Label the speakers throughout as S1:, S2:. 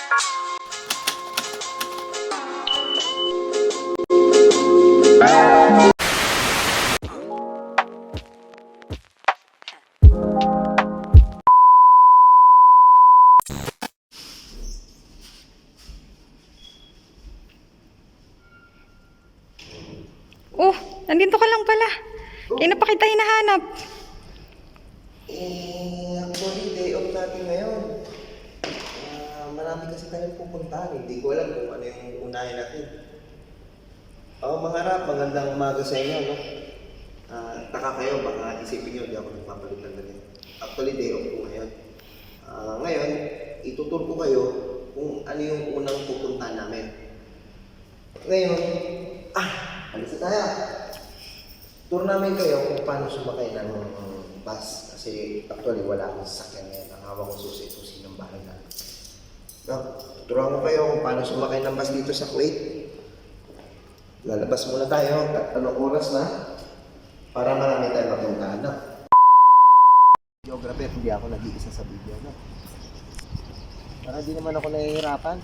S1: Oh, nandito ka lang pala. Kaya na pa kita hinahanap.
S2: Actually, day off natin ngayon. Marami kasi tayong pupuntahan. Hindi ko alam kung ano yung unahin natin. Mga rap, magandang umaga sa inyo, no? Taka kayo, baka isipin nyo, hindi ako nagpapalit ng ganyan. Actually, day off ko ngayon. Ngayon, itutur ko kayo kung ano yung unang pupuntahan namin. Ngayon, alis na tayo. Tour namin kayo kung paano sumakay ng bus. Kasi actually wala akong sasakyan ngayon. Ang hawak ko susi ng bahay namin. Tuturuan ko kayo kung paano sumakay ng bus dito sa Kuwait. Lalabas muna tayo. Anong oras na? Para marami tayong mapuntahan na. Geographer, hindi ako nag-iisa sa video. No? Para di naman ako nahihirapan.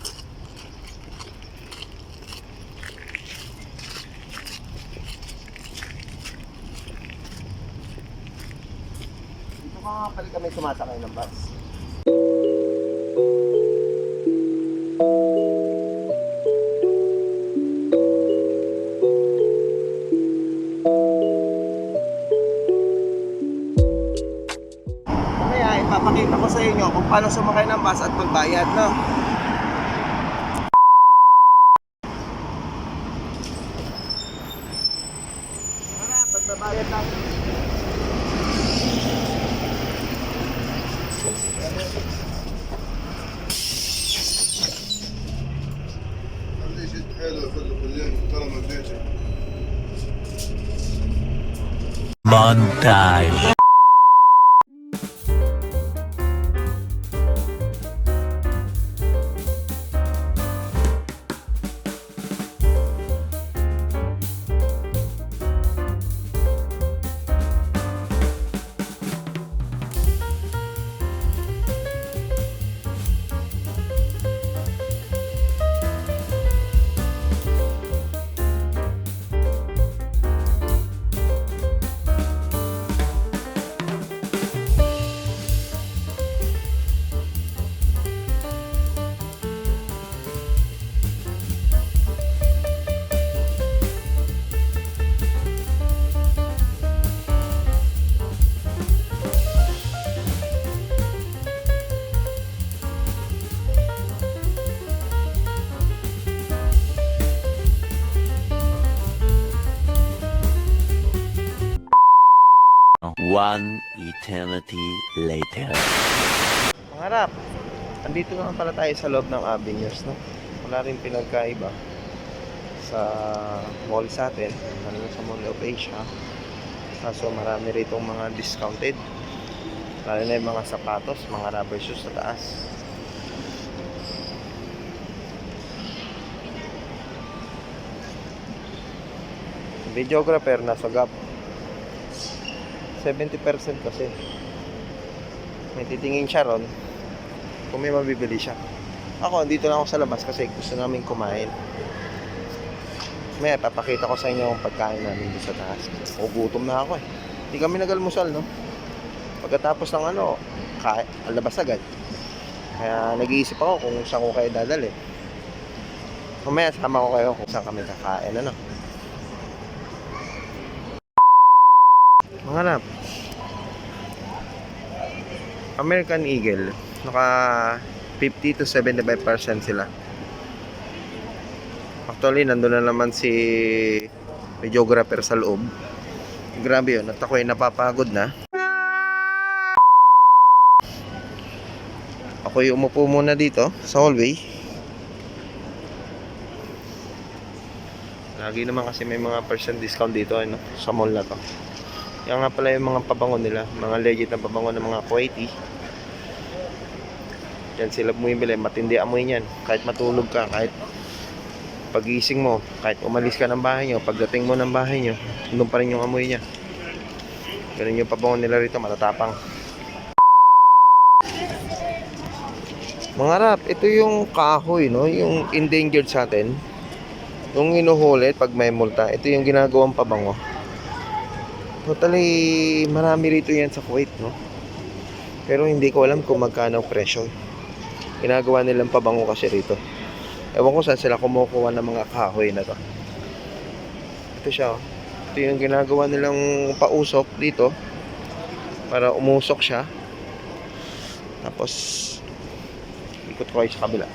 S2: Pali kami sumasakay ng bus. Kaya ipapakita ko sa inyo kung paano sumakay ng bus at magbayad, no? Pagbabayad natin.
S3: Montage. One eternity later.
S2: Mga rap, andito naman pala tayo sa loob ng Avenues, no? Wala rin pinagkaiba sa mall sa atin, ano sa Mall of Asia. Kaso marami rito mga discounted. Lalo na yung mga sapatos, mga rubber shoes sa taas. Videographer nasa Gap. 70% kasi may titingin siya ron kung may mabibili siya. Ako, dito lang ako sa labas kasi gusto namin kumain. May papakita ko sa inyo yung pagkain namin dito sa taas. Gutom na ako eh. Hindi kami nag-almusal, no? Pagkatapos ng alabas agad. Kaya nag-iisip ako kung saan ko kayo dadali. Mamaya sama ko kayo kung saan kami kakain, ano? Mga rap, American Eagle, naka 50 to 75% sila. Actually, nandun na naman si videographer sa loob. Grabe yun, at ako'y napapagod na. Ako'y umupo muna dito sa hallway. Lagi naman kasi may mga percent discount dito, ano, sa mall na to. Yan nga pala yung mga pabango nila, mga legit na pabango ng mga Kuwaiti. Yan sila bumibili, matindi amoy niyan. Kahit matulog ka, kahit pagising mo, kahit umalis ka ng bahay nyo, pagdating mo ng bahay nyo, doon pa rin yung amoy niya. Ganun yung pabango nila rito, matatapang. Mga rap, ito yung kahoy, no? Yung endangered sa atin. Yung inuhuli pag may multa. Ito yung ginagawang pabango. Totally, marami rito yan sa Kuwait, no? Pero hindi ko alam kung magkano ang presyo. Ginagawa nilang pabango kasi rito. Ewan ko saan sila kumukuha ng mga kahoy na to. Ito siya, oh. Ito yung ginagawa nilang pausok dito. Para umusok siya. Tapos, ikot ko kayo sa kabila.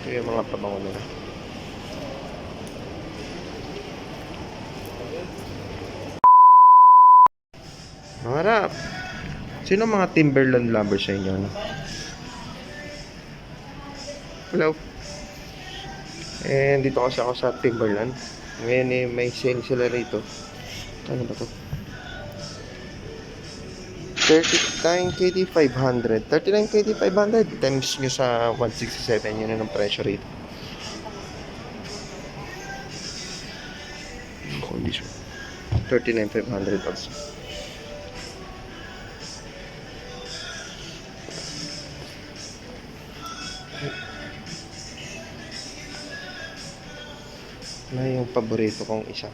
S2: Ito yung mga pabango nila. Mga rap, sino mga Timberland lovers sa inyo? No? Hello. And dito kasi ako sa Timberland. Ngayon may sale sila rito. Ano ba to? 39 KD 500. 39 KD 500 times nyo sa 167, yun ang presyo rito. Condition 39 500 also. Na yung paborito kong isa.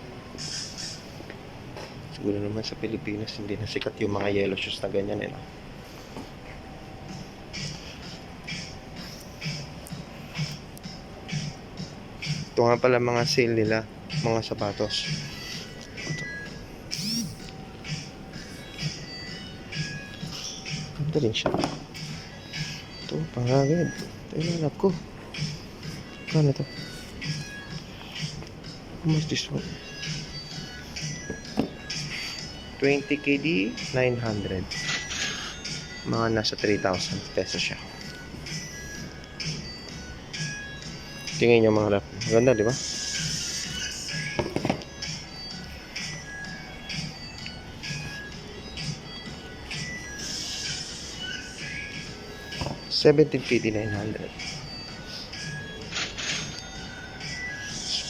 S2: Siguro naman sa Pilipinas hindi na sikat yung mga yellow shoes na ganyan, eh, no? Ito nga pala mga sale nila, mga sapatos. Ito rin siya. Ito, pangagad. Ito yung hanap ko. Kano to? How much this one? 20 KD, 900. Mga nasa 3,000 pesos siya. Tingnan nyo mga rap. Maganda, di ba? $17KD 900.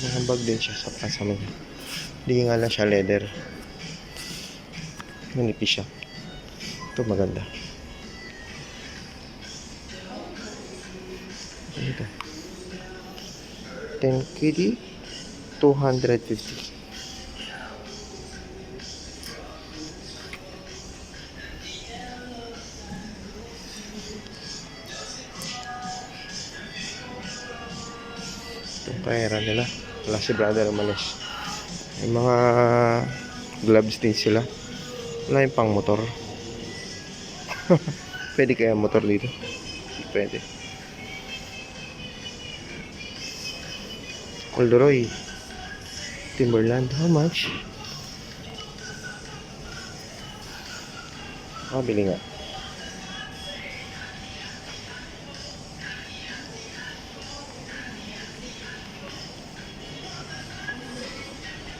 S2: Mga bag din siya sa kasama niya. Hindi nga lang siya leather. Manipis siya. Ito maganda. Ito. 10KD 250. Itong pera nila. Wala si brother umalis. May mga gloves din sila. Wala yung pang motor. Pwede kaya motor dito? Pwede. Corduroy Timberland, how much? Bili nga.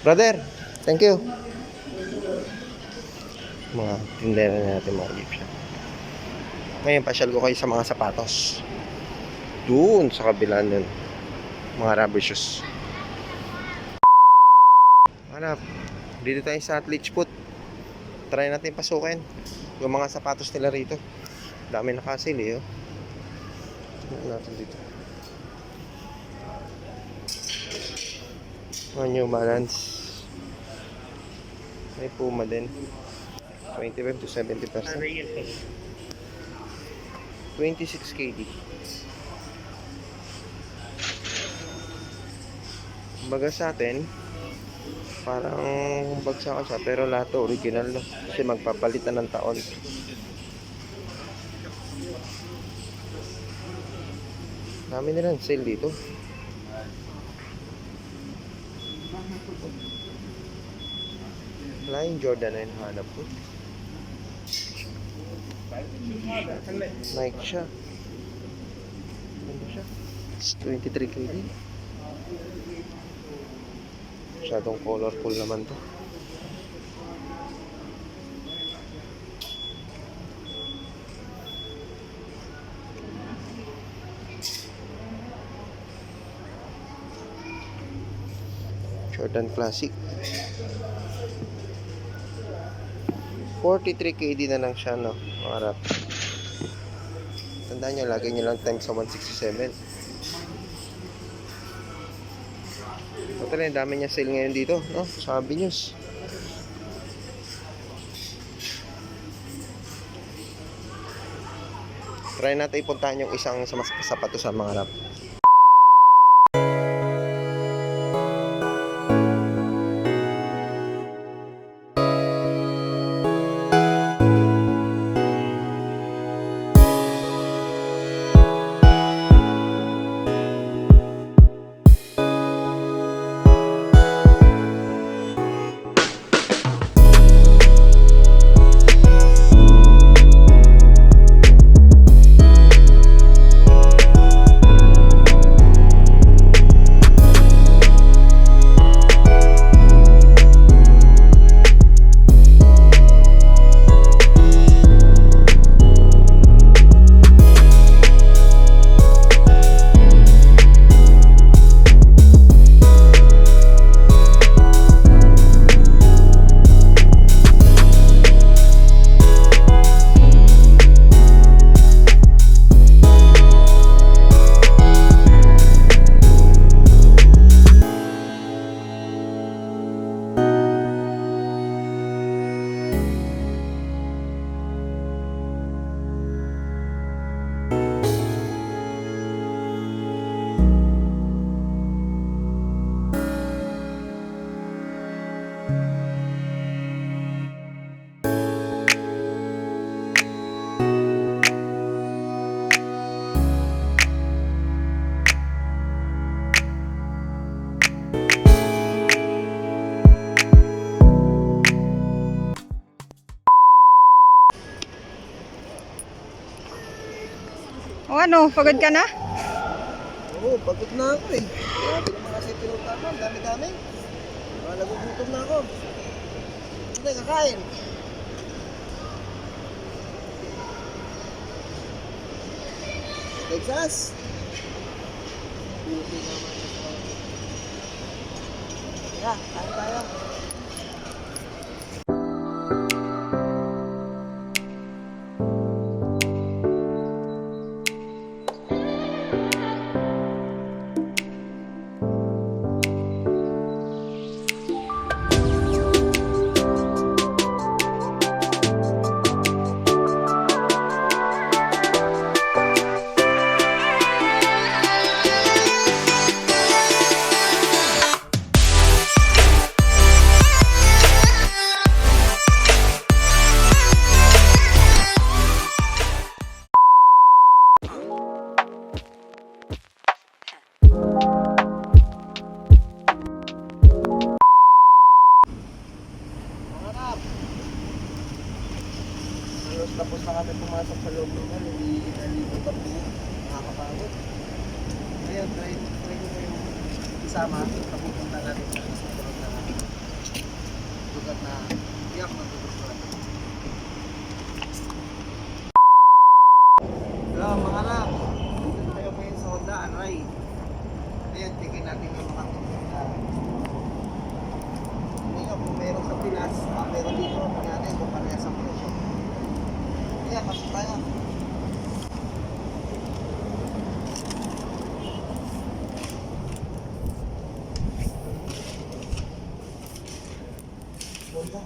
S2: Brother, thank you. Mga tindera natin, mga gift shop. Ngayon, pasyal ko kayo sa mga sapatos. Doon sa kabila nun. Mga rubber shoes. Hanap. Dito tayo sa Athlete's Foot. Try natin pasukin yung mga sapatos nila rito. Dami nakasil, eh. Tignan natin dito. Mga New Balance. May Puma din. 25 to 70%. 26 KD. Baga sa atin, parang bagsak siya, pero lahat to original, no? Kasi magpapalitan ng taon. Dami nilang sale dito. Wala yung Jordan na hinahanap ko. Nike siya. Ano siya? It's 23 KD. Masyadong colorful naman to. Jordan Classic. 43 KD na lang siya, no? Mga rap. Tandaan nyo, lagay nyo lang times sa 167. Total, ang dami niya sale ngayon dito, no? Sa Happy News. Try natin ipuntahan yung isang sa mas sapatos sa mga rap.
S1: O ano, pagod ka na?
S2: Oo, pagod na ako eh. Grabe naman kasi tinutama, dami-dami. Mga nagugutom na ako. Hindi, kakain. Texas! Buti naman. Yeah, kain tayo. Tapos na kami pumasok sa loob ng mall, hindi nalito kami, nakakapagod. Ngayon, try ko yung isama, papupunta natin sa susunod na lugar na iyak na tutustuhan. Hello mga rap, dito tayo ngayon sa Honda Aray. Ngayon, tingin natin yung mga tutustuhan. Ngayon, kung meron sa Pinas, meron dito, nangyari kung pareha sa presyo. Kaya, pasok tayo. Honda.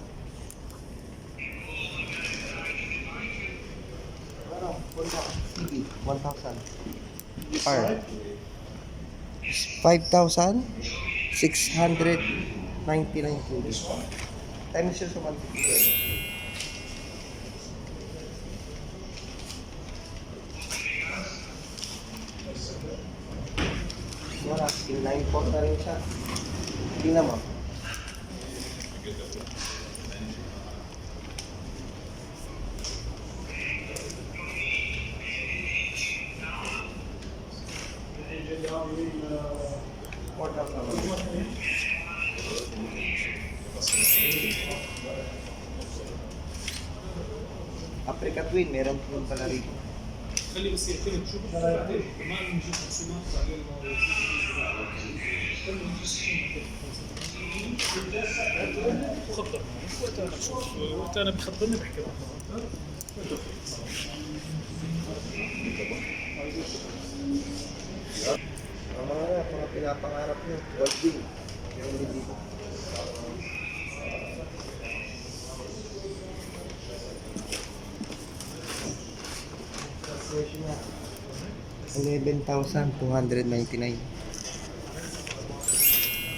S2: Ano? Honda CB 1000. R. 5,699 rupees. Times yun sa 150. Wala, inline port na rin siya. Tingnan mo. Africa Twin, meron po pala rito.
S4: خلي بس يعتمد شو بعدين ما نجيب تقسيمات بعدين خطر وقت انا بخبرني بحكي معك
S2: Mga pinapangarap nyo, welding. Meron din dito. Presyo niya, 11,299.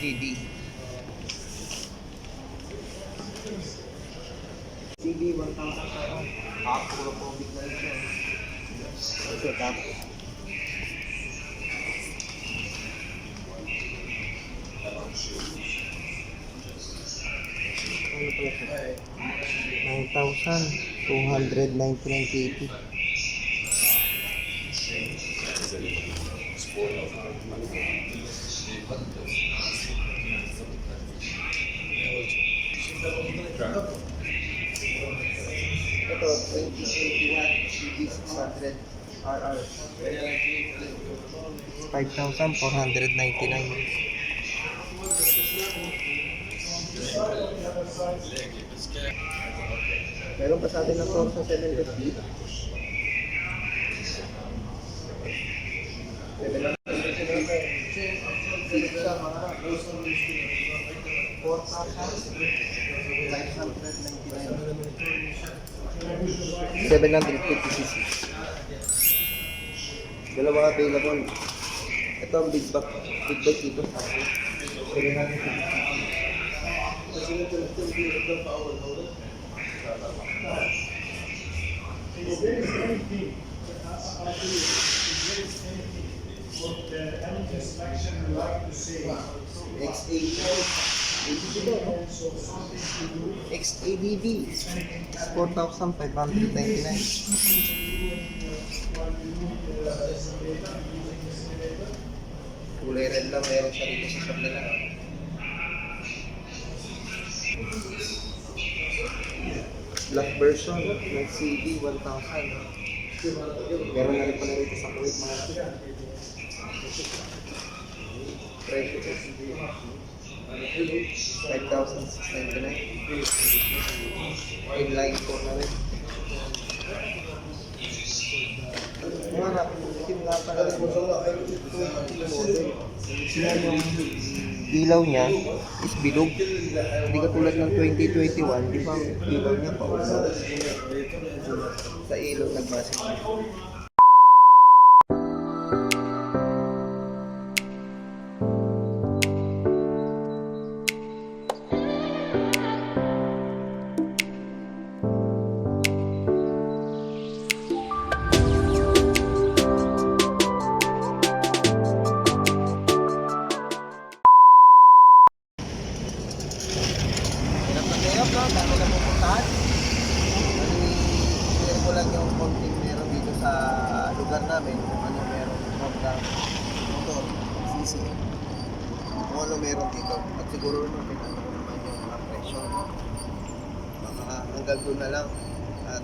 S2: GD. CD 1,000 tayo. Ako na po big na rin siya. Ito, tapos. Ano pala siya? 9,299.80. Ito, 2021 CD600 RR. 5,499. Meron pa sa atin ng Corsa 750. 750cc. Dalawa available. Ito ang big bag dito sa akin. 750. XADV 4,599. Kulay red lang meron siya dito sa shop nila. Black version ng CD 1,000. Meron na rin pala rito sa Kuwait mga ito. Presyo sa CD 5,699. Inline ko na rin. Mga napitin nga pala rin. Sila yung ilaw niya is bilog. Hindi katulad ng 2021, di ba ang ilaw niya pa sa ilaw nagbase. Dami na pupuntahan. Share ko lang yung konting meron dito sa lugar namin. Kung ano meron Honda motor, CC. Kung ano meron dito. At siguro naman pinanong naman yung mga presyo. Baka hanggang doon na lang. At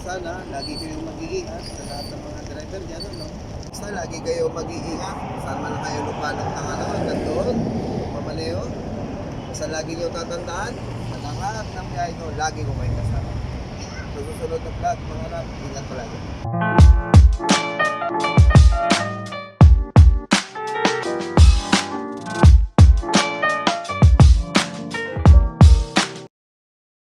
S2: sana lagi kayong mag-iingat sa lahat ng mga driver dyan. Ano? Basta lagi kayo mag-iingat. Saan man kayo lumalok ng ano, hanggang doon. Mamaleo. Basta lagi nyo tatandaan. Sa lahat ng biyahe nyo, lagi ko kayo kasama. Sa susunod na vlog, mga rap, ingat palagi.